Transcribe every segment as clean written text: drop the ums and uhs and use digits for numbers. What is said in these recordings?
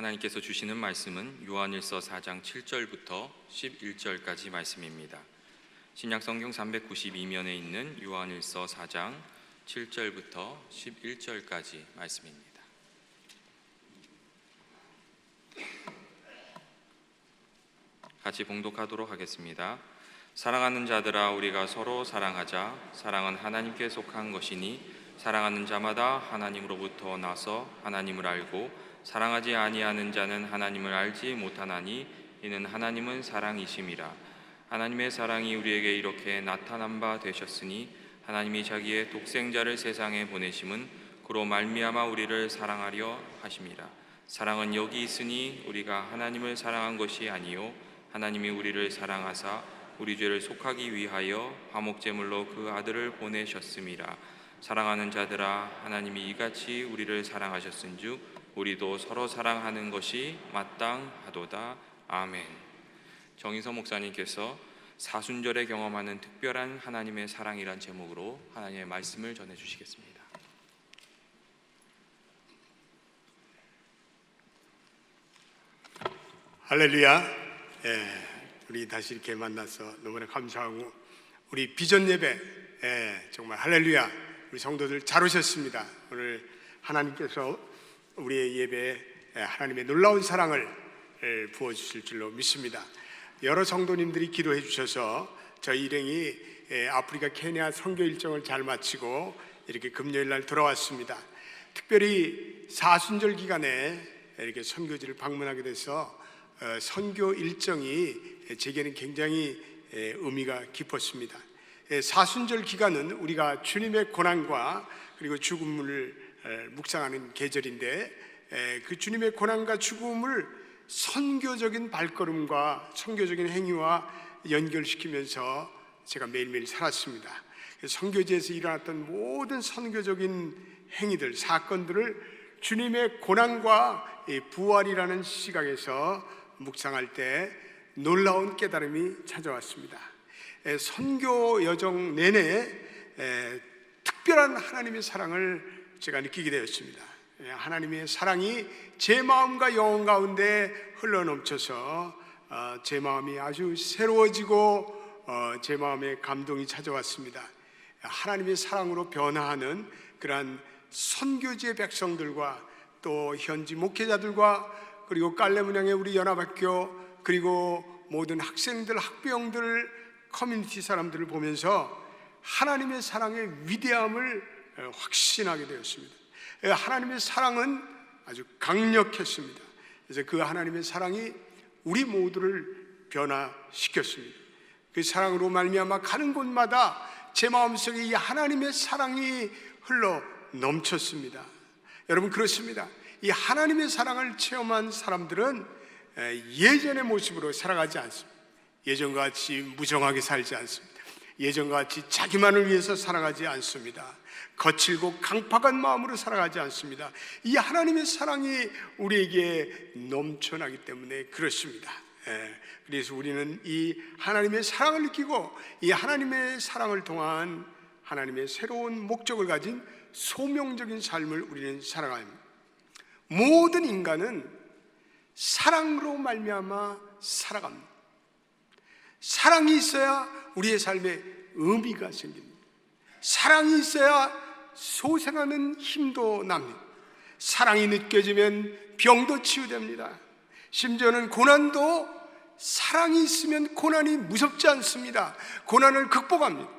하나님께서 주시는 말씀은 요한일서 4장 7절부터 11절까지 말씀입니다. 신약성경 392면에 있는 요한일서 4장 7절부터 11절까지 말씀입니다. 같이 봉독하도록 하겠습니다. 사랑하는 자들아, 우리가 서로 사랑하자. 사랑은 하나님께 속한 것이니 사랑하는 자마다 하나님으로부터 나서 하나님을 알고 사랑하지 아니하는 자는 하나님을 알지 못하나니 이는 하나님은 사랑이심이라. 하나님의 사랑이 우리에게 이렇게 나타난 바 되셨으니 하나님이 자기의 독생자를 세상에 보내심은 그로 말미암아 우리를 사랑하려 하심이라. 사랑은 여기 있으니 우리가 하나님을 사랑한 것이 아니요 하나님이 우리를 사랑하사 우리 죄를 속하기 위하여 화목제물로 그 아들을 보내셨음이라. 사랑하는 자들아, 하나님이 이같이 우리를 사랑하셨은즉 우리도 서로 사랑하는 것이 마땅하도다. 아멘. 정인서 목사님께서 사순절에 경험하는 특별한 하나님의 사랑이란 제목으로 하나님의 말씀을 전해주시겠습니다. 할렐루야. 우리 다시 이렇게 만나서 너무나 감사하고, 우리 비전 예배 정말 할렐루야. 우리 성도들 잘 오셨습니다. 오늘 하나님께서 우리의 예배에 하나님의 놀라운 사랑을 부어주실 줄로 믿습니다. 여러 성도님들이 기도해 주셔서 저희 일행이 아프리카 케냐 선교 일정을 잘 마치고 이렇게 금요일 날 돌아왔습니다. 특별히 사순절 기간에 이렇게 선교지를 방문하게 돼서 선교 일정이 제게는 굉장히 의미가 깊었습니다. 사순절 기간은 우리가 주님의 고난과 그리고 죽음을 묵상하는 계절인데, 그 주님의 고난과 죽음을 선교적인 발걸음과 선교적인 행위와 연결시키면서 제가 매일매일 살았습니다. 선교지에서 일어났던 모든 선교적인 행위들, 사건들을 주님의 고난과 부활이라는 시각에서 묵상할 때 놀라운 깨달음이 찾아왔습니다. 선교 여정 내내 특별한 하나님의 사랑을 제가 느끼게 되었습니다. 하나님의 사랑이 제 마음과 영혼 가운데 흘러넘쳐서 제 마음이 아주 새로워지고 제 마음에 감동이 찾아왔습니다. 하나님의 사랑으로 변화하는 그러한 선교지의 백성들과 또 현지 목회자들과 그리고 깔레문양의 우리 연합학교 그리고 모든 학생들, 학부형들, 커뮤니티 사람들을 보면서 하나님의 사랑의 위대함을 확신하게 되었습니다. 하나님의 사랑은 아주 강력했습니다. 그래서 그 하나님의 사랑이 우리 모두를 변화시켰습니다. 그 사랑으로 말미암아 가는 곳마다 제 마음속에 이 하나님의 사랑이 흘러 넘쳤습니다. 여러분, 그렇습니다. 이 하나님의 사랑을 체험한 사람들은 예전의 모습으로 살아가지 않습니다. 예전과 같이 무정하게 살지 않습니다. 예전과 같이 자기만을 위해서 살아가지 않습니다. 거칠고 강팍한 마음으로 살아가지 않습니다. 이 하나님의 사랑이 우리에게 넘쳐나기 때문에 그렇습니다. 그래서 우리는 이 하나님의 사랑을 느끼고 이 하나님의 사랑을 통한 하나님의 새로운 목적을 가진 소명적인 삶을 우리는 살아갑니다. 모든 인간은 사랑으로 말미암아 살아갑니다. 사랑이 있어야 우리의 삶에 의미가 생깁니다. 사랑이 있어야 소생하는 힘도 납니다. 사랑이 느껴지면 병도 치유됩니다. 심지어는 고난도 사랑이 있으면 고난이 무섭지 않습니다. 고난을 극복합니다.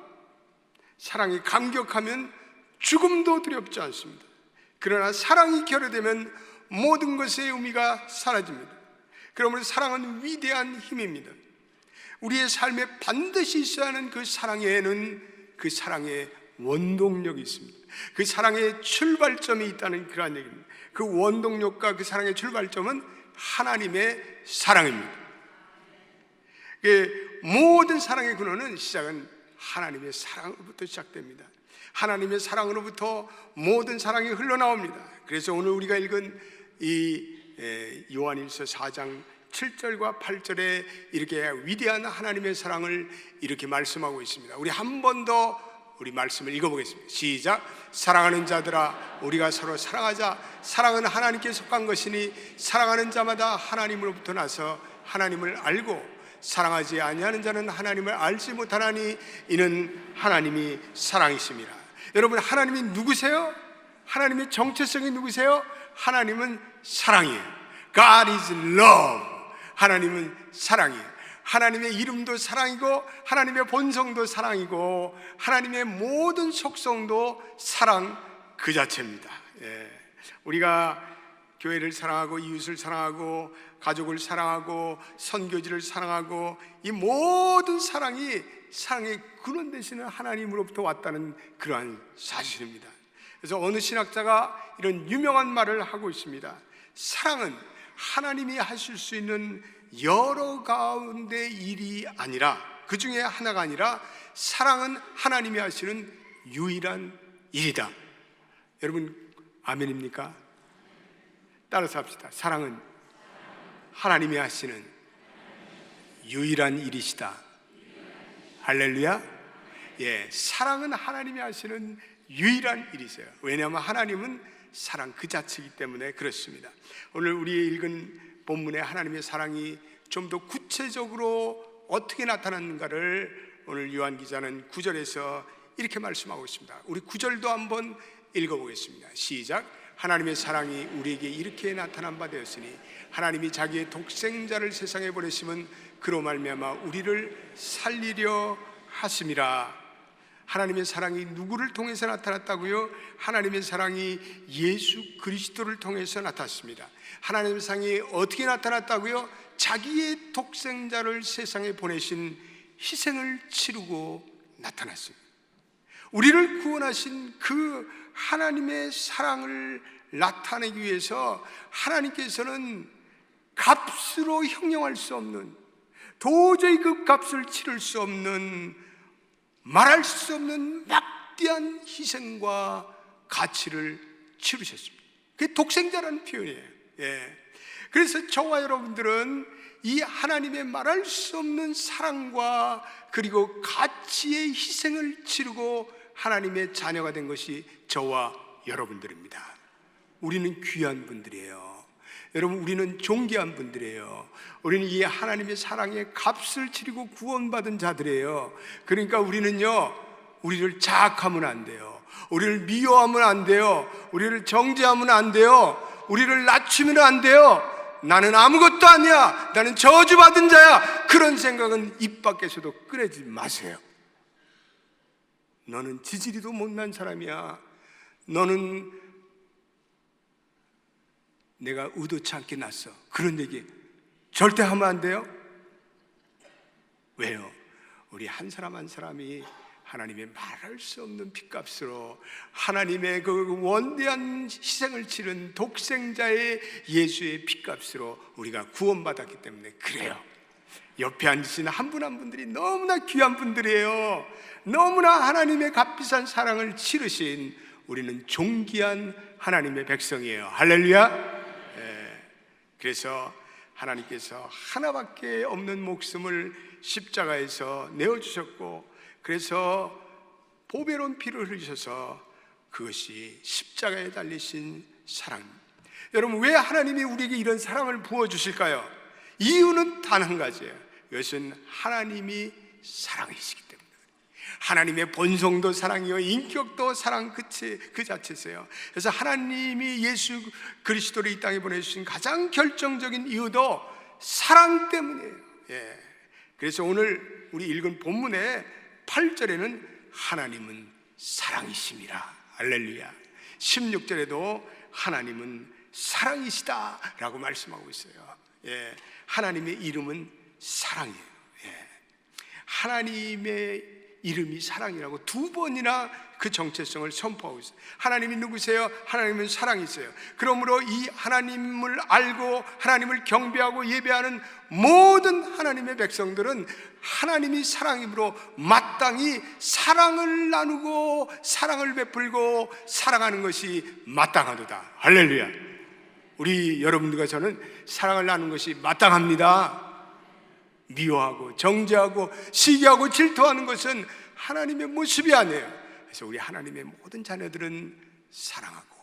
사랑이 감격하면 죽음도 두렵지 않습니다. 그러나 사랑이 결여되면 모든 것의 의미가 사라집니다. 그러므로 사랑은 위대한 힘입니다. 우리의 삶에 반드시 있어야 하는 그 사랑에는 그 사랑의 원동력이 있습니다. 그 사랑의 출발점이 있다는 그러한 얘기입니다. 그 원동력과 그 사랑의 출발점은 하나님의 사랑입니다. 모든 사랑의 근원은 시작은 하나님의 사랑으로부터 시작됩니다. 하나님의 사랑으로부터 모든 사랑이 흘러나옵니다. 그래서 오늘 우리가 읽은 이 요한일서 4장 7절과 8절에 이렇게 위대한 하나님의 사랑을 이렇게 말씀하고 있습니다. 우리 한 번 더 우리 말씀을 읽어보겠습니다. 시작. 사랑하는 자들아 우리가 서로 사랑하자. 사랑은 하나님께 속한 것이니 사랑하는 자마다 하나님으로부터 나서 하나님을 알고 사랑하지 아니하는 자는 하나님을 알지 못하나니 이는 하나님이 사랑이심이라. 여러분, 하나님이 누구세요? 하나님의 정체성이 누구세요? 하나님은 사랑이에요. God is love. 하나님은 사랑이에요. 하나님의 이름도 사랑이고 하나님의 본성도 사랑이고 하나님의 모든 속성도 사랑 그 자체입니다. 우리가 교회를 사랑하고 이웃을 사랑하고 가족을 사랑하고 선교지를 사랑하고 이 모든 사랑이 사랑의 근원 되시는 하나님으로부터 왔다는 그러한 사실입니다. 그래서 어느 신학자가 이런 유명한 말을 하고 있습니다. 사랑은 하나님이 하실 수 있는 여러 가운데 일이 아니라, 그 중에 하나가 아니라 사랑은 하나님이 하시는 유일한 일이다. 여러분 아멘입니까? 따라서 합시다. 사랑은 하나님이 하시는 유일한 일이시다. 할렐루야. 사랑은 하나님이 하시는 유일한 일이세요. 왜냐하면 하나님은 사랑 그 자체이기 때문에 그렇습니다. 오늘 우리 읽은 본문의 하나님의 사랑이 좀 더 구체적으로 어떻게 나타났는가를 오늘 요한 기자는 9절에서 이렇게 말씀하고 있습니다. 우리 9절도 한번 읽어보겠습니다. 시작. 하나님의 사랑이 우리에게 이렇게 나타난 바 되었으니 하나님이 자기의 독생자를 세상에 보내심은 그로 말미암아 우리를 살리려 하심이라. 하나님의 사랑이 누구를 통해서 나타났다고요? 하나님의 사랑이 예수 그리스도를 통해서 나타났습니다. 하나님의 사랑이 어떻게 나타났다고요? 자기의 독생자를 세상에 보내신 희생을 치르고 나타났습니다. 우리를 구원하신 그 하나님의 사랑을 나타내기 위해서 하나님께서는 값으로 형용할 수 없는, 도저히 그 값을 치를 수 없는, 말할 수 없는 막대한 희생과 가치를 치르셨습니다. 그게 독생자라는 표현이에요. 그래서 저와 여러분들은 이 하나님의 말할 수 없는 사랑과 그리고 가치의 희생을 치르고 하나님의 자녀가 된 것이 저와 여러분들입니다. 우리는 귀한 분들이에요. 여러분, 우리는 존귀한 분들이에요. 우리는 이 하나님의 사랑의 값을 치르고 구원받은 자들이에요. 그러니까 우리를 자학하면 안 돼요. 우리를 미워하면 안 돼요. 우리를 정죄하면 안 돼요. 우리를 낮추면 안 돼요. 나는 아무것도 아니야, 나는 저주받은 자야, 그런 생각은 입 밖에서도 꺼내지 마세요. 너는 지지리도 못난 사람이야. 너는 내가 의도치 않게 났어, 그런 얘기 절대 하면 안 돼요. 왜요? 우리 한 사람 한 사람이 하나님의 말할 수 없는 핏값으로 하나님의 그 원대한 희생을 치른 독생자의 예수의 핏값으로 우리가 구원받았기 때문에 그래요. 옆에 앉으신 한 분 한 분들이 너무나 귀한 분들이에요. 너무나 하나님의 값비싼 사랑을 치르신 우리는 존귀한 하나님의 백성이에요. 할렐루야. 그래서 하나님께서 하나밖에 없는 목숨을 십자가에서 내어주셨고, 그래서 보배로운 피를 흘리셔서 그것이 십자가에 달리신 사랑입니다. 여러분, 왜 하나님이 우리에게 이런 사랑을 부어주실까요? 이유는 단 한 가지예요. 이것은 하나님이 사랑이시기 때문에. 하나님의 본성도 사랑이요, 인격도 사랑 그 자체세요. 그래서 하나님이 예수 그리스도를 이 땅에 보내주신 가장 결정적인 이유도 사랑 때문이에요. 그래서 오늘 우리 읽은 본문에 8절에는 하나님은 사랑이심이라. 할렐루야. 16절에도 하나님은 사랑이시다 라고 말씀하고 있어요. 하나님의 이름은 사랑이에요. 하나님의 이름이 사랑이라고 두 번이나 그 정체성을 선포하고 있어요. 하나님이 누구세요? 하나님은 사랑이세요. 그러므로 이 하나님을 알고 하나님을 경배하고 예배하는 모든 하나님의 백성들은 하나님이 사랑이므로 마땅히 사랑을 나누고 사랑을 베풀고 사랑하는 것이 마땅하도다. 할렐루야. 우리 여러분들과 저는 사랑을 나누는 것이 마땅합니다. 미워하고 정죄하고 시기하고 질투하는 것은 하나님의 모습이 아니에요. 그래서 우리 하나님의 모든 자녀들은 사랑하고,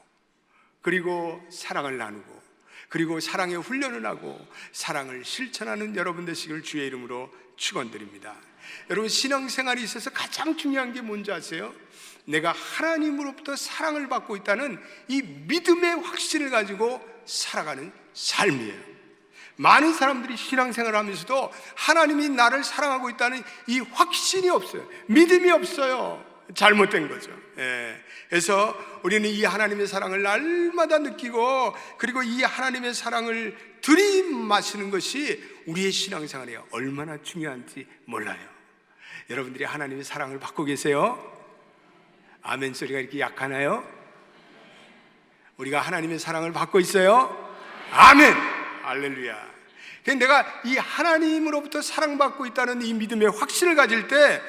그리고 사랑을 나누고, 그리고 사랑의 훈련을 하고 사랑을 실천하는 여러분 되시길 주의 이름으로 축원드립니다. 여러분, 신앙생활에 있어서 가장 중요한 게 뭔지 아세요? 내가 하나님으로부터 사랑을 받고 있다는 이 믿음의 확신을 가지고 살아가는 삶이에요. 많은 사람들이 신앙생활을 하면서도 하나님이 나를 사랑하고 있다는 이 확신이 없어요. 믿음이 없어요. 잘못된 거죠. 그래서 우리는 이 하나님의 사랑을 날마다 느끼고, 그리고 이 하나님의 사랑을 들이마시는 것이 우리의 신앙생활에 얼마나 중요한지 몰라요. 여러분들이 하나님의 사랑을 받고 계세요? 아멘 소리가 이렇게 약하나요? 우리가 하나님의 사랑을 받고 있어요? 아멘! 할렐루야. 내가 이 하나님으로부터 사랑받고 있다는 이 믿음의 확신을 가질 때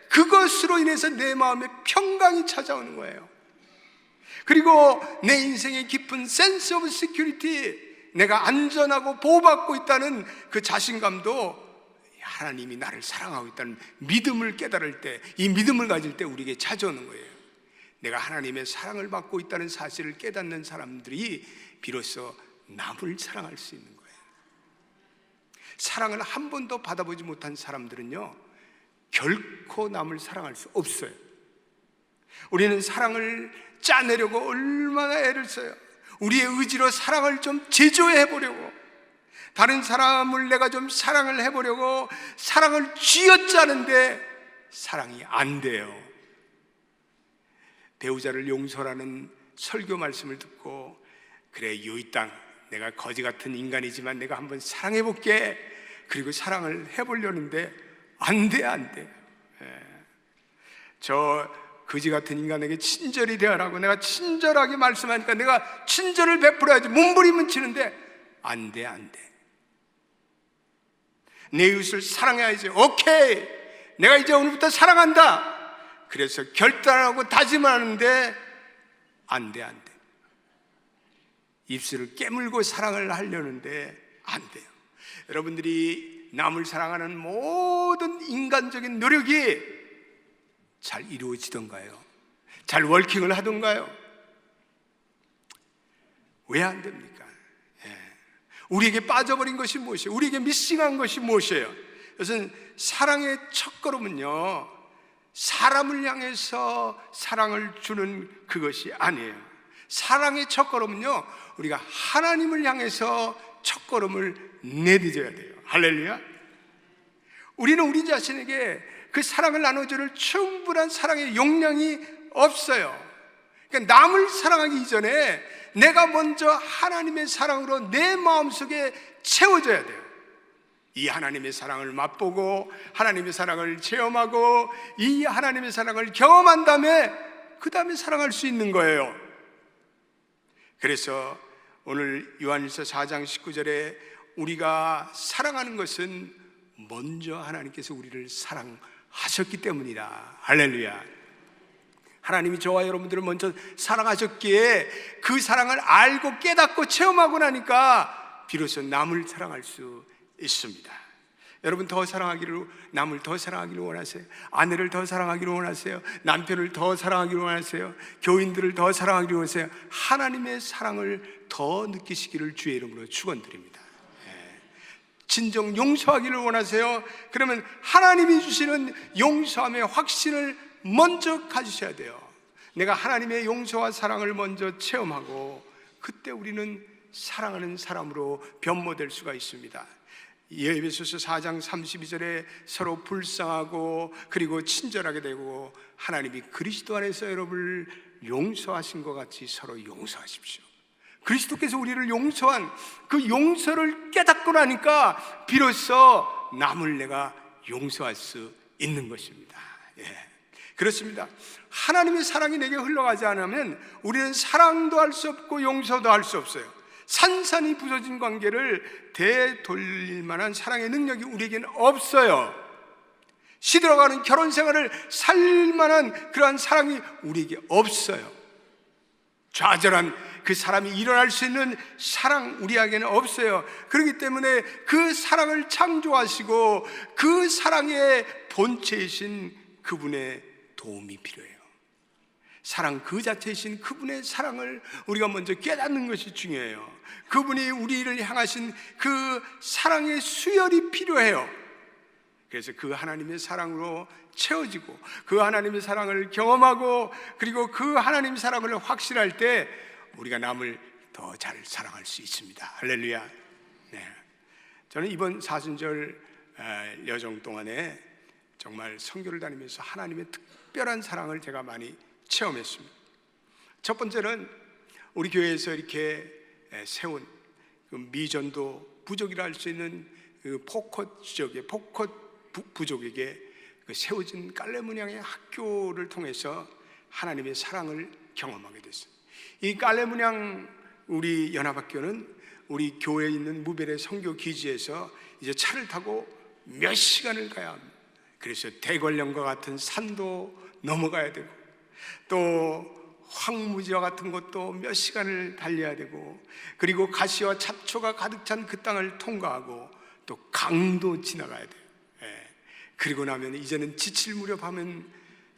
그것으로 인해서 내 마음에 평강이 찾아오는 거예요. 그리고 내 인생의 깊은 센스 오브 시큐리티, 내가 안전하고 보호받고 있다는 그 자신감도 하나님이 나를 사랑하고 있다는 믿음을 깨달을 때, 이 믿음을 가질 때 우리에게 찾아오는 거예요. 내가 하나님의 사랑을 받고 있다는 사실을 깨닫는 사람들이 비로소 남을 사랑할 수 있는 거예요. 사랑을 한 번도 받아보지 못한 사람들은요, 결코 남을 사랑할 수 없어요. 우리는 사랑을 짜내려고 얼마나 애를 써요. 우리의 의지로 사랑을 좀 제조해 보려고, 다른 사람을 내가 좀 사랑을 해보려고 사랑을 쥐어짜는데 사랑이 안 돼요. 배우자를 용서라는 설교 말씀을 듣고, 그래, 이 땅 내가 거지 같은 인간이지만 내가 한번 사랑해 볼게, 그리고 사랑을 해보려는데 안 돼. 저 거지 같은 인간에게 친절히 대하라고 내가 친절하게 말씀하니까 내가 친절을 베풀어야지 몸부림은 치는데 안 돼. 내 이웃을 사랑해야지. 오케이, 내가 이제 오늘부터 사랑한다. 그래서 결단하고 다짐하는데 안 돼. 입술을 깨물고 사랑을 하려는데 안 돼요. 여러분들이 남을 사랑하는 모든 인간적인 노력이 잘 이루어지던가요? 잘 워킹을 하던가요? 왜 안 됩니까? 우리에게 빠져버린 것이 무엇이에요? 우리에게 미싱한 것이 무엇이에요? 그것은 사랑의 첫걸음은요, 사람을 향해서 사랑을 주는 그것이 아니에요. 사랑의 첫걸음은요, 우리가 하나님을 향해서 첫걸음을 내딛어야 돼요. 할렐루야. 우리는 우리 자신에게 그 사랑을 나눠줄 충분한 사랑의 용량이 없어요. 그러니까 남을 사랑하기 이전에 내가 먼저 하나님의 사랑으로 내 마음속에 채워져야 돼요. 이 하나님의 사랑을 맛보고 하나님의 사랑을 체험하고 이 하나님의 사랑을 경험한 다음에 그 다음에 사랑할 수 있는 거예요. 그래서 오늘 요한일서 4장 19절에 우리가 사랑하는 것은 먼저 하나님께서 우리를 사랑하셨기 때문이다. 할렐루야. 하나님이 저와 여러분들을 먼저 사랑하셨기에 그 사랑을 알고 깨닫고 체험하고 나니까 비로소 남을 사랑할 수 있습니다. 여러분, 더 사랑하기를, 남을 더 사랑하기를 원하세요? 아내를 더 사랑하기를 원하세요? 남편을 더 사랑하기를 원하세요? 교인들을 더 사랑하기를 원하세요? 하나님의 사랑을 더 느끼시기를 주의 이름으로 축원드립니다. 진정 용서하기를 원하세요? 그러면 하나님이 주시는 용서함의 확신을 먼저 가지셔야 돼요. 내가 하나님의 용서와 사랑을 먼저 체험하고 그때 우리는 사랑하는 사람으로 변모될 수가 있습니다. 에베소서 4장 32절에 서로 불쌍하고 그리고 친절하게 되고 하나님이 그리스도 안에서 여러분을 용서하신 것 같이 서로 용서하십시오. 그리스도께서 우리를 용서한 그 용서를 깨닫고 나니까 비로소 남을 내가 용서할 수 있는 것입니다. 그렇습니다. 하나님의 사랑이 내게 흘러가지 않으면 우리는 사랑도 할 수 없고 용서도 할 수 없어요. 산산이 부서진 관계를 되돌릴 만한 사랑의 능력이 우리에게는 없어요. 시들어가는 결혼 생활을 살 만한 그러한 사랑이 우리에게 없어요. 좌절한 그 사람이 일어날 수 있는 사랑 우리에게는 없어요. 그렇기 때문에 그 사랑을 창조하시고 그 사랑의 본체이신 그분의 도움이 필요해요. 사랑 그 자체이신 그분의 사랑을 우리가 먼저 깨닫는 것이 중요해요. 그분이 우리를 향하신 그 사랑의 수혈이 필요해요. 그래서 그 하나님의 사랑으로 채워지고 그 하나님의 사랑을 경험하고 그리고 그 하나님의 사랑을 확신할 때 우리가 남을 더 잘 사랑할 수 있습니다. 할렐루야. 네. 저는 이번 사순절 여정 동안에 정말 선교를 다니면서 하나님의 특별한 사랑을 제가 많이 체험했습니다. 첫 번째는 우리 교회에서 이렇게 세운 그 미전도 부족이라 할 수 있는 그 포컷 지역의 포컷 부족에게 그 세워진 깔레문양의 학교를 통해서 하나님의 사랑을 경험하게 됐어요. 이 깔레문양 우리 연합학교는 우리 교회에 있는 무벨의 선교 기지에서 이제 차를 타고 몇 시간을 가야 합니다. 그래서 대관령과 같은 산도 넘어가야 되고 또 황무지와 같은 곳도 몇 시간을 달려야 되고 그리고 가시와 잡초가 가득 찬 그 땅을 통과하고 또 강도 지나가야 돼요. 그리고 나면 이제는 지칠 무렵하면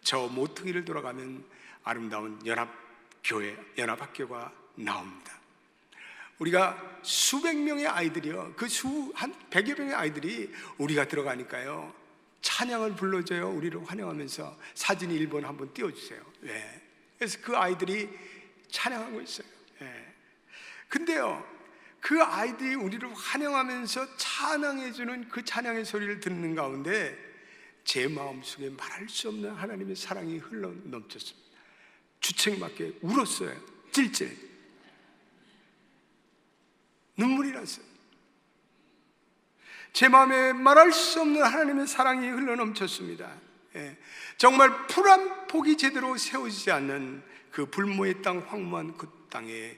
저 모퉁이를 돌아가면 아름다운 연합학교가 나옵니다. 우리가 수백 명의 아이들이요, 한 100여 명의 아이들이 우리가 들어가니까요 찬양을 불러줘요. 우리를 환영하면서 사진 1번 한번 띄워주세요. 그래서 그 아이들이 찬양하고 있어요. 근데요, 그 아이들이 우리를 환영하면서 찬양해주는 그 찬양의 소리를 듣는 가운데 제 마음속에 말할 수 없는 하나님의 사랑이 흘러 넘쳤습니다. 주책맞게 울었어요. 찔찔 눈물이 났어요. 제 마음에 말할 수 없는 하나님의 사랑이 흘러 넘쳤습니다. 정말 풀 한 폭이 제대로 세워지지 않는 그 불모의 땅, 황무한 그 땅에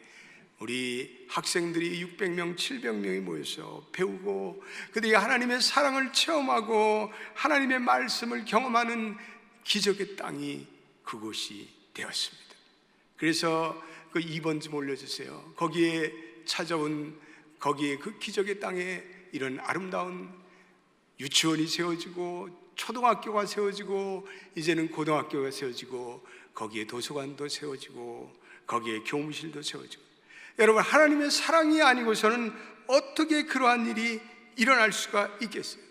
우리 학생들이 600명, 700명이 모여서 배우고 그들이 하나님의 사랑을 체험하고 하나님의 말씀을 경험하는 기적의 땅이 그곳이 되었습니다. 그래서 그 2번 좀 올려주세요. 거기에 찾아온 거기에 그 기적의 땅에 이런 아름다운 유치원이 세워지고 초등학교가 세워지고 이제는 고등학교가 세워지고 거기에 도서관도 세워지고 거기에 교무실도 세워지고 여러분, 하나님의 사랑이 아니고서는 어떻게 그러한 일이 일어날 수가 있겠어요?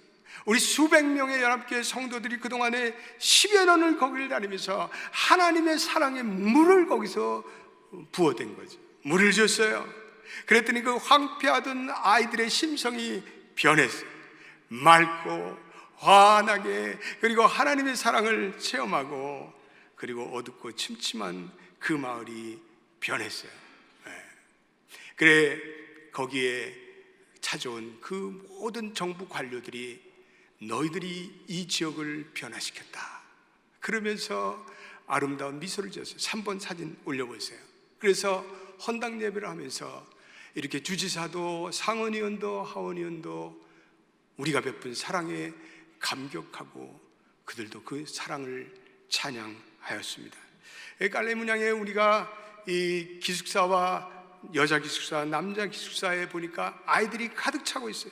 우리 수백 명의 연합교회 성도들이 그동안에 10여 년을 거기를 다니면서 하나님의 사랑의 물을 거기서 부어댄 거죠. 물을 줬어요. 그랬더니 그 황폐하던 아이들의 심성이 변했어요. 맑고 환하게, 그리고 하나님의 사랑을 체험하고 그리고 어둡고 침침한 그 마을이 변했어요. 그래 거기에 찾아온 그 모든 정부 관료들이 너희들이 이 지역을 변화시켰다 그러면서 아름다운 미소를 지었어요. 3번 사진 올려보세요. 그래서 헌당 예배를 하면서 이렇게 주지사도 상원의원도 하원의원도 우리가 베푼 사랑에 감격하고 그들도 그 사랑을 찬양하였습니다. 깔레문양에 우리가 이 기숙사와 여자 기숙사, 남자 기숙사에 보니까 아이들이 가득 차고 있어요.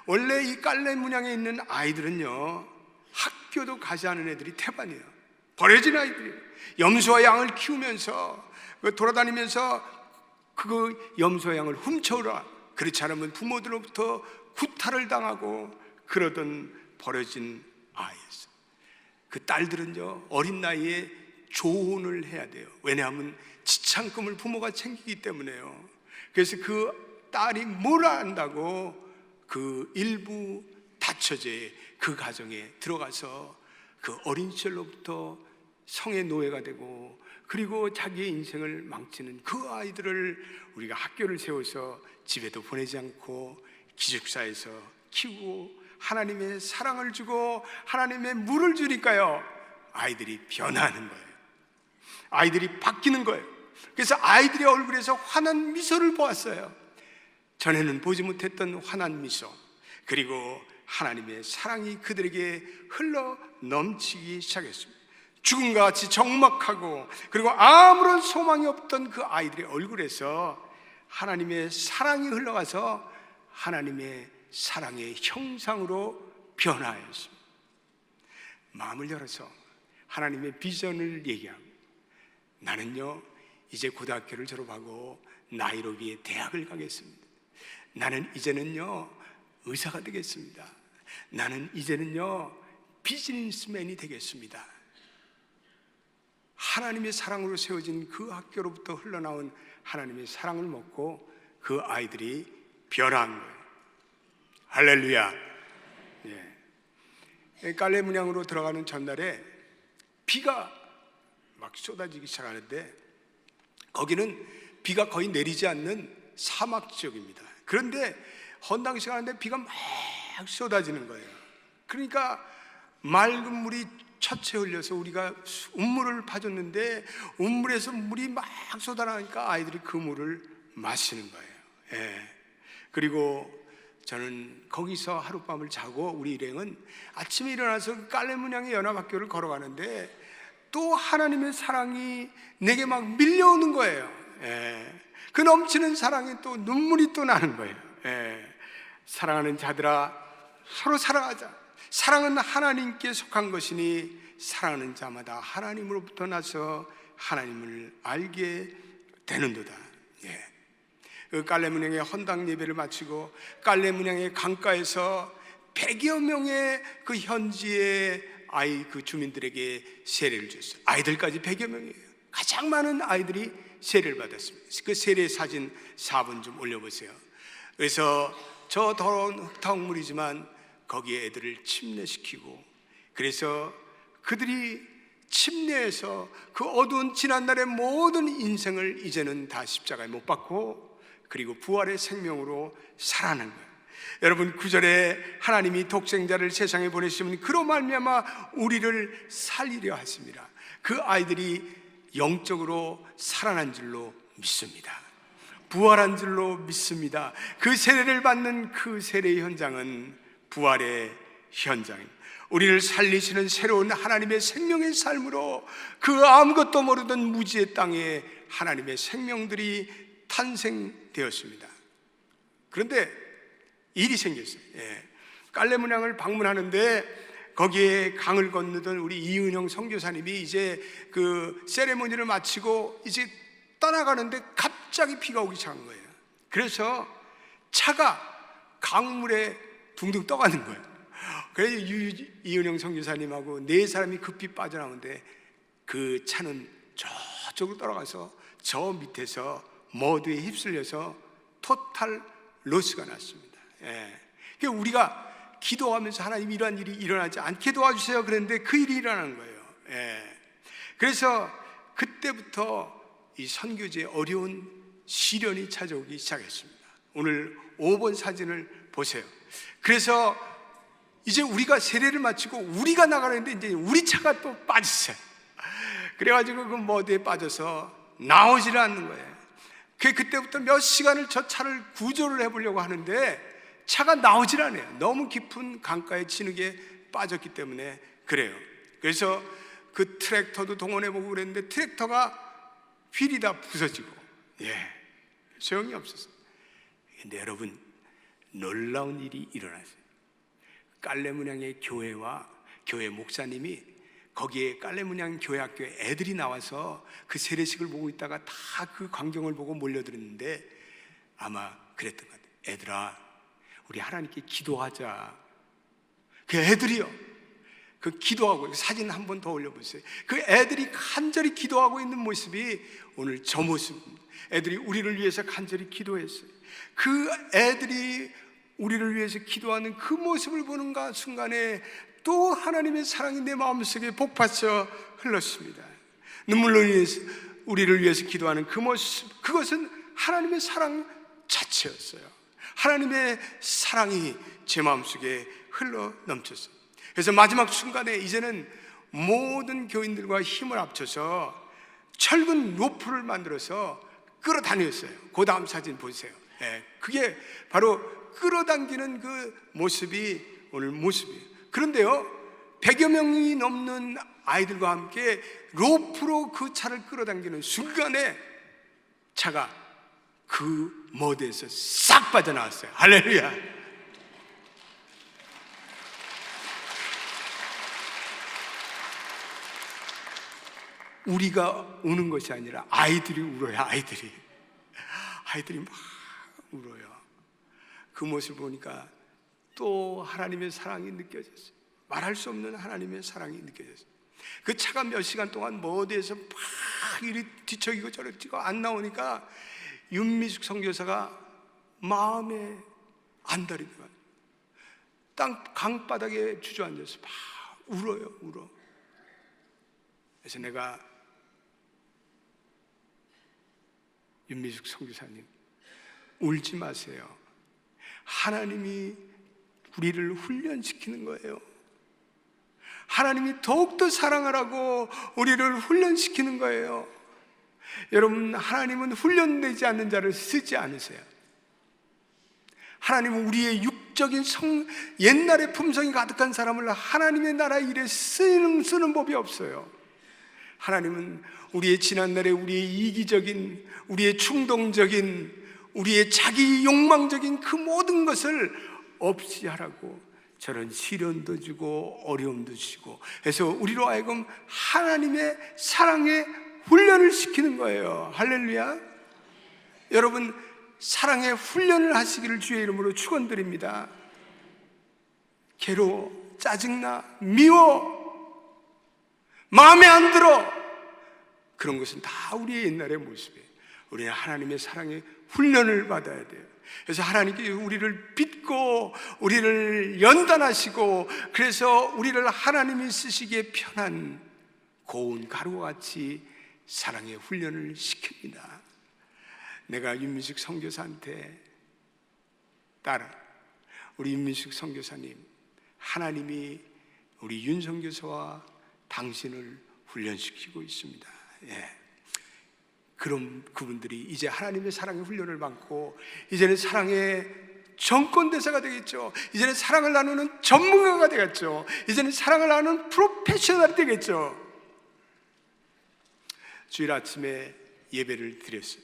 원래 이 깔레문양에 있는 아이들은요 학교도 가지 않은 애들이 태반이에요. 버려진 아이들이에요. 염소와 양을 키우면서 돌아다니면서 그 염소와 양을 훔쳐오라, 그렇지 않으면 부모들로부터 구타를 당하고 그러던 버려진 아이였어요. 그 딸들은요 어린 나이에 조혼을 해야 돼요. 왜냐하면 지창금을 부모가 챙기기 때문에요. 그래서 그 딸이 뭘 안다고 그 일부 다처제 그 가정에 들어가서 그 어린 시절로부터 성의 노예가 되고 그리고 자기의 인생을 망치는 그 아이들을 우리가 학교를 세워서 집에도 보내지 않고 기숙사에서 키우고 하나님의 사랑을 주고 하나님의 물을 주니까요 아이들이 변하는 거예요. 아이들이 바뀌는 거예요. 그래서 아이들의 얼굴에서 환한 미소를 보았어요. 전에는 보지 못했던 환한 미소, 그리고 하나님의 사랑이 그들에게 흘러 넘치기 시작했습니다. 죽음과 같이 적막하고 그리고 아무런 소망이 없던 그 아이들의 얼굴에서 하나님의 사랑이 흘러가서 하나님의 사랑의 형상으로 변화했습니다. 마음을 열어서 하나님의 비전을 얘기하고 나는요 이제 고등학교를 졸업하고 나이로비에 대학을 가겠습니다. 나는 이제는요 의사가 되겠습니다. 나는 이제는요 비즈니스맨이 되겠습니다. 하나님의 사랑으로 세워진 그 학교로부터 흘러나온 하나님의 사랑을 먹고 그 아이들이 변화한 거예요. 할렐루야. 깔레 문양으로 들어가는 전날에 비가 막 쏟아지기 시작하는데 거기는 비가 거의 내리지 않는 사막 지역입니다. 그런데 헌당 시간인데 비가 막 쏟아지는 거예요. 그러니까 맑은 물이 차체 흘려서 우리가 운물을 파줬는데 운물에서 물이 막 쏟아나니까 아이들이 그 물을 마시는 거예요. 그리고 저는 거기서 하룻밤을 자고 우리 일행은 아침에 일어나서 깔레 문양의 연합학교를 걸어가는데 또 하나님의 사랑이 내게 막 밀려오는 거예요. 그 넘치는 사랑에 또 눈물이 또 나는 거예요. 사랑하는 자들아 서로 사랑하자. 사랑은 하나님께 속한 것이니 사랑하는 자마다 하나님으로부터 나서 하나님을 알게 되는도다. 그 깔레 문양의 헌당 예배를 마치고 깔레 문양의 강가에서 100여 명의 그 현지의 아이 그 주민들에게 세례를 줬어요. 아이들까지 100여 명이에요. 가장 많은 아이들이 세례를 받았습니다. 그 세례 사진 4분 좀 올려보세요. 그래서 저 더러운 흙탕물이지만 거기에 애들을 침례시키고 그래서 그들이 침례해서 그 어두운 지난날의 모든 인생을 이제는 다 십자가에 못 박고 그리고 부활의 생명으로 살아난 거예요. 여러분 9절에 하나님이 독생자를 세상에 보내시면 그로 말미암아 우리를 살리려 하십니다. 그 아이들이 영적으로 살아난 줄로 믿습니다. 부활한 줄로 믿습니다. 그 세례를 받는 그 세례의 현장은 부활의 현장입니다. 우리를 살리시는 새로운 하나님의 생명의 삶으로 그 아무것도 모르던 무지의 땅에 하나님의 생명들이 탄생되었습니다. 그런데 일이 생겼어요. 깔레 문양을 방문하는데 거기에 강을 건너던 우리 이은영 선교사님이 이제 그 세레모니를 마치고 이제 떠나가는데 갑자기 비가 오기 시작한 거예요. 그래서 차가 강물에 둥둥 떠가는 거예요. 그래서 이은영 선교사님하고 네 사람이 급히 빠져나오는데 그 차는 저쪽으로 돌아가서 저 밑에서 머드에 휩쓸려서 토탈 로스가 났습니다. 그러니까 우리가 기도하면서 하나님 이러한 일이 일어나지 않게 도와주세요 그랬는데 그 일이 일어나는 거예요. 그래서 그때부터 이 선교지에 어려운 시련이 찾아오기 시작했습니다. 오늘 5번 사진을 보세요. 그래서 이제 우리가 세례를 마치고 우리가 나가는데 이제 우리 차가 또 빠졌어요. 그래가지고 그 머드에 빠져서 나오지를 않는 거예요. 그때부터 몇 시간을 저 차를 구조를 해보려고 하는데 차가 나오질 않아요. 너무 깊은 강가에 진흙에 빠졌기 때문에 그래요. 그래서 그 트랙터도 동원해보고 그랬는데 트랙터가 휠이 다 부서지고 소용이 없었어요. 근데 여러분 놀라운 일이 일어났어요. 깔레 문양의 교회와 교회 목사님이 거기에 깔레 문양 교회 학교에 애들이 나와서 그 세례식을 보고 있다가 다 그 광경을 보고 몰려들었는데 아마 그랬던 것 같아요. 애들아 우리 하나님께 기도하자. 그 애들이요 그 기도하고 사진 한 번 더 올려보세요. 그 애들이 간절히 기도하고 있는 모습이 오늘 저 모습입니다. 애들이 우리를 위해서 간절히 기도했어요. 그 애들이 우리를 위해서 기도하는 그 모습을 보는 순간에 또 하나님의 사랑이 내 마음속에 복받쳐 흘렀습니다. 눈물로 인해서 우리를 위해서 기도하는 그 모습, 그것은 하나님의 사랑 자체였어요. 하나님의 사랑이 제 마음속에 흘러 넘쳤어요. 그래서 마지막 순간에 이제는 모든 교인들과 힘을 합쳐서 철근 로프를 만들어서 끌어다녔어요. 그 다음 사진 보세요. 그게 바로 끌어당기는 그 모습이 오늘 모습이에요. 그런데요 100여 명이 넘는 아이들과 함께 로프로 그 차를 끌어당기는 순간에 차가 그 머드에서 싹 빠져나왔어요. 할렐루야. 우리가 우는 것이 아니라 아이들이 울어요. 아이들이 막 울어요. 그 모습을 보니까 또 하나님의 사랑이 느껴졌어요. 말할 수 없는 하나님의 사랑이 느껴졌어요. 그 차가 몇 시간 동안 뭐 어디에서 막 이리 뒤척이고 저리고 안 나오니까 윤미숙 선교사가 마음에 안달이더라고요. 땅 강바닥에 주저앉아서 막 울어. 그래서 내가 윤미숙 선교사님, 울지 마세요. 하나님이 우리를 훈련시키는 거예요. 하나님이 더욱더 사랑하라고 우리를 훈련시키는 거예요. 여러분, 하나님은 훈련되지 않는 자를 쓰지 않으세요. 하나님은 우리의 육적인 옛날의 품성이 가득한 사람을 하나님의 나라 일에 쓰는 법이 없어요. 하나님은 우리의 지난날에 우리의 이기적인, 우리의 충동적인, 우리의 자기 욕망적인 그 모든 것을 없이 하라고 저런 시련도 주고 어려움도 주시고, 그래서 우리로 하여금 하나님의 사랑에 훈련을 시키는 거예요. 할렐루야. 여러분, 사랑의 훈련을 하시기를 주의 이름으로 축원드립니다. 괴로워, 짜증나, 미워, 마음에 안 들어, 그런 것은 다 우리의 옛날의 모습이에요. 우리는 하나님의 사랑의 훈련을 받아야 돼요. 그래서 하나님께 우리를 빚고 우리를 연단하시고, 그래서 우리를 하나님이 쓰시기에 편한 고운 가루와 같이 사랑의 훈련을 시킵니다. 내가 윤미숙 선교사한테 따라, 우리 윤미숙 선교사님, 하나님이 우리 윤 선교사와 당신을 훈련시키고 있습니다. 예. 그럼 그분들이 이제 하나님의 사랑의 훈련을 받고 이제는 사랑의 정권대사가 되겠죠. 이제는 사랑을 나누는 전문가가 되겠죠. 이제는 사랑을 나누는 프로페셔널이 되겠죠. 주일 아침에 예배를 드렸어요.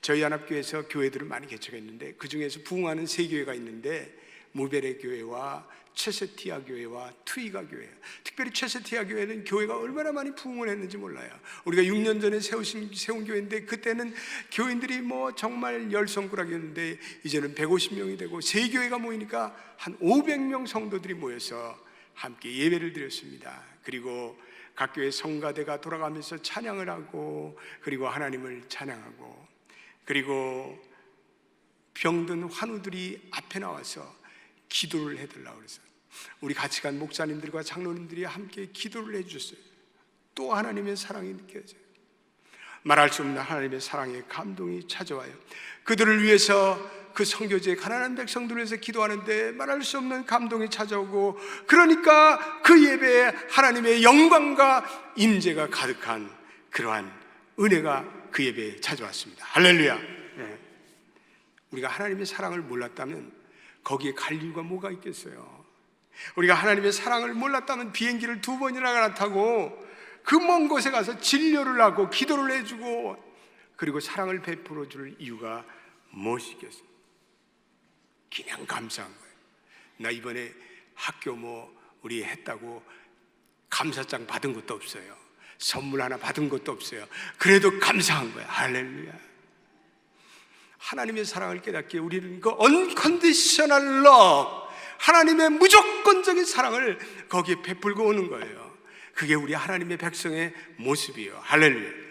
저희 연합교회에서 교회들을 많이 개척했는데 그 중에서 부흥하는 세 교회가 있는데 무베레 교회와 체세티아 교회와 투이가 교회예요. 특별히 체세티아 교회는 교회가 얼마나 많이 부흥을 했는지 몰라요. 우리가 6년 전에 세운 교회인데 그때는 교인들이 뭐 정말 열성꾸락이었는데 이제는 150명이 되고 세 교회가 모이니까 한 500명 성도들이 모여서 함께 예배를 드렸습니다. 그리고 각 교회 성가대가 돌아가면서 찬양을 하고, 그리고 하나님을 찬양하고, 그리고 병든 환우들이 앞에 나와서 기도를 해달라고 그래서 우리 같이 간 목사님들과 장로님들이 함께 기도를 해주셨어요. 또 하나님의 사랑이 느껴져요. 말할 수 없는 하나님의 사랑의 감동이 찾아와요. 그들을 위해서, 그 선교지의 가난한 백성들을 위해서 기도하는데 말할 수 없는 감동이 찾아오고, 그러니까 그 예배에 하나님의 영광과 임재가 가득한 그러한 은혜가 그 예배에 찾아왔습니다. 할렐루야. 네. 우리가 하나님의 사랑을 몰랐다면 거기에 갈 이유가 뭐가 있겠어요? 우리가 하나님의 사랑을 몰랐다면 비행기를 2번이나 갈아타고 그 먼 곳에 가서 진료를 하고 기도를 해주고 그리고 사랑을 베풀어 줄 이유가 무엇이겠어요? 그냥 감사한 거예요. 나 이번에 학교 우리 했다고 감사장 받은 것도 없어요. 선물 하나 받은 것도 없어요. 그래도 감사한 거예요. 할렐루야. 하나님의 사랑을 깨닫기에 우리는 그 unconditional love, 하나님의 무조건적인 사랑을 거기에 베풀고 오는 거예요. 그게 우리 하나님의 백성의 모습이에요. 할렐루야.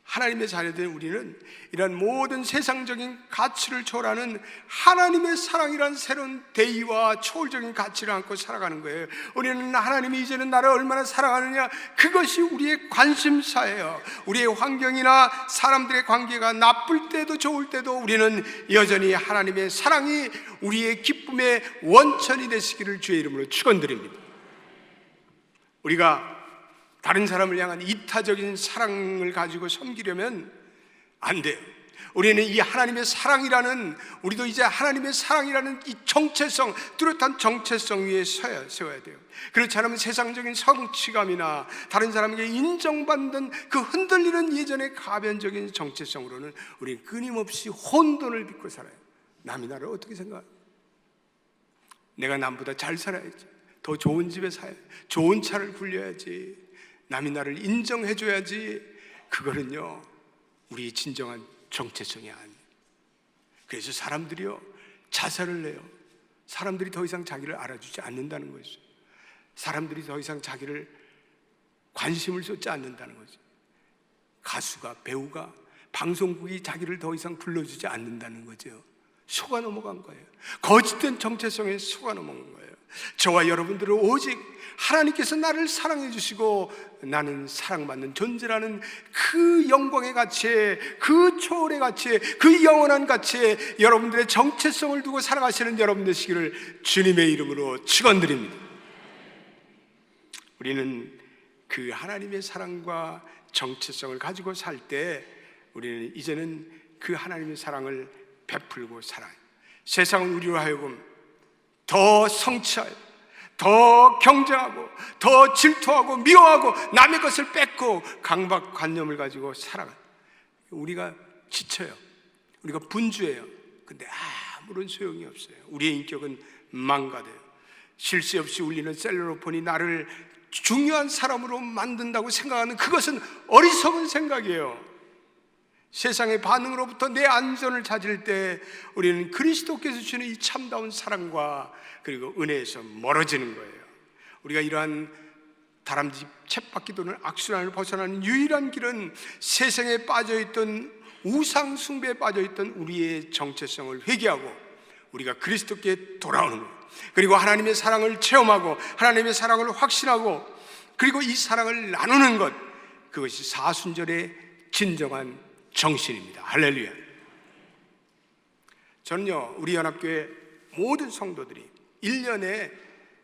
하나님의 자녀된 우리는 이런 모든 세상적인 가치를 초월하는 하나님의 사랑이란 새로운 대의와 초월적인 가치를 안고 살아가는 거예요. 우리는 하나님이 이제는 나를 얼마나 사랑하느냐, 그것이 우리의 관심사예요. 우리의 환경이나 사람들의 관계가 나쁠 때도 좋을 때도 우리는 여전히 하나님의 사랑이 우리의 기쁨의 원천이 되시기를 주의 이름으로 축원드립니다. 우리가 다른 사람을 향한 이타적인 사랑을 가지고 섬기려면 안 돼요. 우리는 이 하나님의 사랑이라는, 우리도 이제 하나님의 사랑이라는 이 정체성, 뚜렷한 정체성 위에 세워야 돼요. 그렇지 않으면 세상적인 성취감이나 다른 사람에게 인정받는 그 흔들리는 예전의 가변적인 정체성으로는 우리는 끊임없이 혼돈을 빚고 살아요. 남이 나를 어떻게 생각해요? 내가 남보다 잘 살아야지, 더 좋은 집에 살아야지, 좋은 차를 굴려야지, 남이 나를 인정해줘야지, 그거는요 우리의 진정한 정체성이 아니에요. 그래서 사람들이요 자살을 해요. 사람들이 더 이상 자기를 알아주지 않는다는 거죠. 사람들이 더 이상 자기를 관심을 쏟지 않는다는 거죠. 가수가, 배우가, 방송국이 자기를 더 이상 불러주지 않는다는 거죠. 속아 넘어간 거예요. 거짓된 정체성에 속아 넘어간 거예요. 저와 여러분들은 오직 하나님께서 나를 사랑해 주시고 나는 사랑받는 존재라는 그 영광의 가치에, 그 초월의 가치에, 그 영원한 가치에 여러분들의 정체성을 두고 살아가시는 여러분 되시기를 주님의 이름으로 축원드립니다. 우리는 그 하나님의 사랑과 정체성을 가지고 살 때 우리는 이제는 그 하나님의 사랑을 베풀고 살아요. 세상은 우리로 하여금 더 성취하여, 더 경쟁하고, 더 질투하고, 미워하고, 남의 것을 뺏고 강박관념을 가지고 살아가요. 우리가 지쳐요. 우리가 분주해요. 근데 아무런 소용이 없어요. 우리의 인격은 망가져요. 쉴 새 없이 울리는 셀러폰이 나를 중요한 사람으로 만든다고 생각하는 그것은 어리석은 생각이에요. 세상의 반응으로부터 내 안전을 찾을 때 우리는 그리스도께서 주시는 이 참다운 사랑과 그리고 은혜에서 멀어지는 거예요. 우리가 이러한 다람쥐 쳇바퀴 도는 악순환을 벗어나는 유일한 길은 세상에 빠져있던 우상 숭배에 빠져있던 우리의 정체성을 회개하고 우리가 그리스도께 돌아오는 거예요. 그리고 하나님의 사랑을 체험하고 하나님의 사랑을 확신하고 그리고 이 사랑을 나누는 것, 그것이 사순절의 진정한 정신입니다. 할렐루야. 저는요 우리 연합교회 모든 성도들이 1년에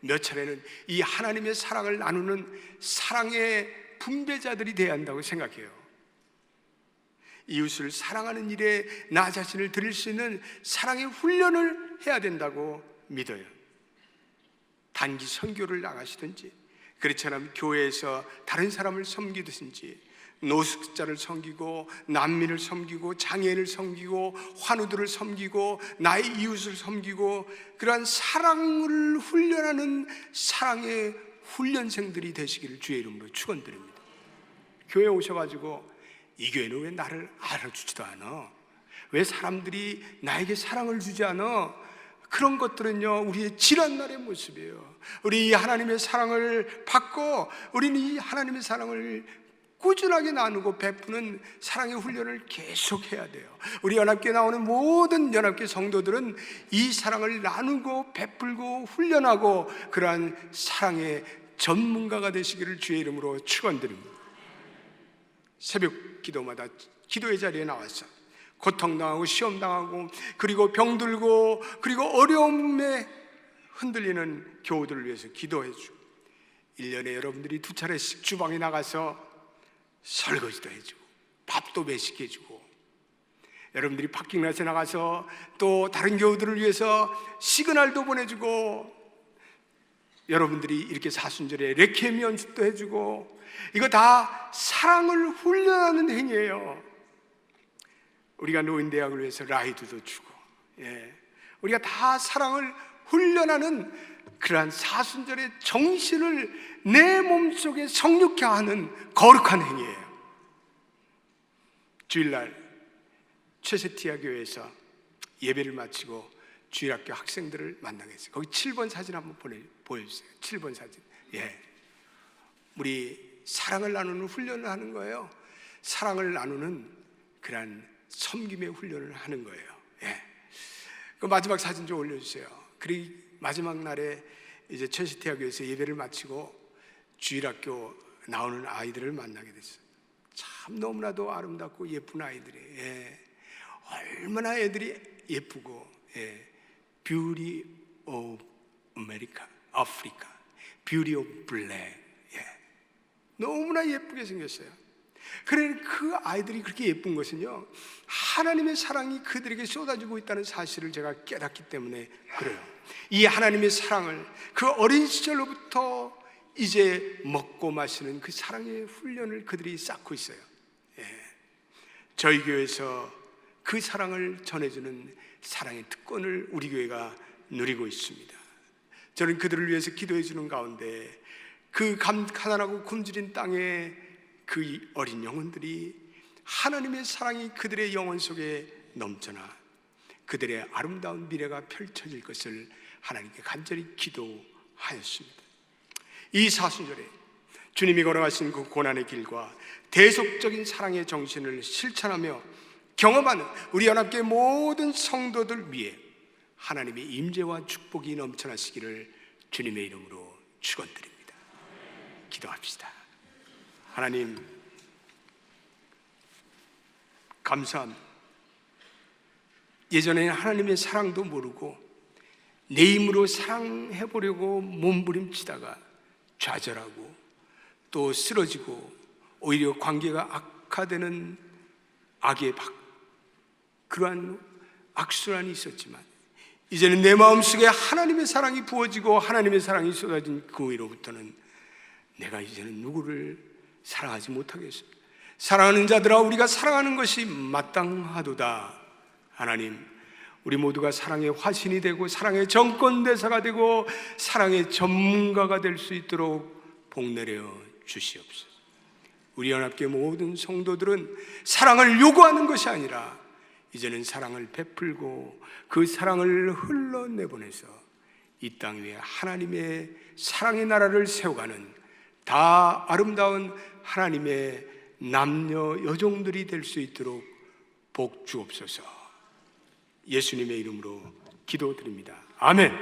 몇 차례는 이 하나님의 사랑을 나누는 사랑의 분배자들이 되어야 한다고 생각해요. 이웃을 사랑하는 일에 나 자신을 드릴 수 있는 사랑의 훈련을 해야 된다고 믿어요. 단기 선교를 나가시든지, 그렇지 않으면 교회에서 다른 사람을 섬기든지, 노숙자를 섬기고 난민을 섬기고 장애인을 섬기고 환우들을 섬기고 나의 이웃을 섬기고 그러한 사랑을 훈련하는 사랑의 훈련생들이 되시기를 주의 이름으로 축원드립니다. 교회에 오셔가지고 이 교회는 왜 나를 알아주지도 않아? 왜 사람들이 나에게 사랑을 주지 않아? 그런 것들은요 우리의 지난날의 모습이에요. 우리 하나님의 사랑을 받고 우리는 이 하나님의 사랑을 꾸준하게 나누고 베푸는 사랑의 훈련을 계속해야 돼요. 우리 연합교회 나오는 모든 연합교회 성도들은 이 사랑을 나누고 베풀고 훈련하고 그러한 사랑의 전문가가 되시기를 주의 이름으로 축원드립니다. 새벽 기도마다 기도의 자리에 나와서 고통당하고 시험당하고 그리고 병들고 그리고 어려움에 흔들리는 교우들을 위해서 기도해주고 1년에 여러분들이 2차례씩 주방에 나가서 설거지도 해주고 밥도 배식해주고 여러분들이 파킹랏에 나가서 또 다른 교우들을 위해서 시그널도 보내주고 여러분들이 이렇게 사순절에 레퀴엠 연습도 해주고 이거 다 사랑을 훈련하는 행위예요. 우리가 노인대학을 위해서 라이드도 주고 우리가 다 사랑을 훈련하는 그러한 사순절의 정신을 내 몸속에 성육케 하는 거룩한 행위예요. 주일날 최세티아 교회에서 예배를 마치고 주일학교 학생들을 만나겠어요. 거기 7번 사진 한번 보여주세요. 7번 사진. 우리 사랑을 나누는 훈련을 하는 거예요. 사랑을 나누는 그러한 섬김의 훈련을 하는 거예요. 그 마지막 사진 좀 올려주세요. 그리고 마지막 날에 이제 최시티아 교회에서 예배를 마치고 주일학교 나오는 아이들을 만나게 됐어요. 참 너무나도 아름답고 예쁜 아이들이 얼마나 애들이 예쁘고 Beauty of America, Africa, Beauty of Black 너무나 예쁘게 생겼어요. 그래 그 아이들이 그렇게 예쁜 것은요 하나님의 사랑이 그들에게 쏟아지고 있다는 사실을 제가 깨닫기 때문에 그래요. 이 하나님의 사랑을 그 어린 시절로부터 이제 먹고 마시는 그 사랑의 훈련을 그들이 쌓고 있어요. 저희 교회에서 그 사랑을 전해주는 사랑의 특권을 우리 교회가 누리고 있습니다. 저는 그들을 위해서 기도해 주는 가운데 그 가난하고 굶주린 땅에 그 어린 영혼들이 하나님의 사랑이 그들의 영혼 속에 넘쳐나 그들의 아름다운 미래가 펼쳐질 것을 하나님께 간절히 기도하였습니다. 이 사순절에 주님이 걸어가신 그 고난의 길과 대속적인 사랑의 정신을 실천하며 경험하는 우리 연합교회 모든 성도들 위해 하나님의 임재와 축복이 넘쳐나시기를 주님의 이름으로 축원드립니다. 기도합시다. 하나님, 감사합니다. 예전에는 하나님의 사랑도 모르고 내 힘으로 사랑해보려고 몸부림치다가 좌절하고 또 쓰러지고 오히려 관계가 악화되는 악의 그러한 악순환이 있었지만 이제는 내 마음속에 하나님의 사랑이 부어지고 하나님의 사랑이 쏟아진 그 후로부터는 내가 이제는 누구를 사랑하지 못하겠습니다. 사랑하는 자들아, 우리가 사랑하는 것이 마땅하도다. 하나님, 우리 모두가 사랑의 화신이 되고 사랑의 정권대사가 되고 사랑의 전문가가 될 수 있도록 복내려 주시옵소서. 우리 연합교회 모든 성도들은 사랑을 요구하는 것이 아니라 이제는 사랑을 베풀고 그 사랑을 흘러내보내서 이 땅 위에 하나님의 사랑의 나라를 세워가는 다 아름다운 하나님의 남녀 여종들이 될 수 있도록 복 주옵소서. 예수님의 이름으로 기도드립니다. 아멘.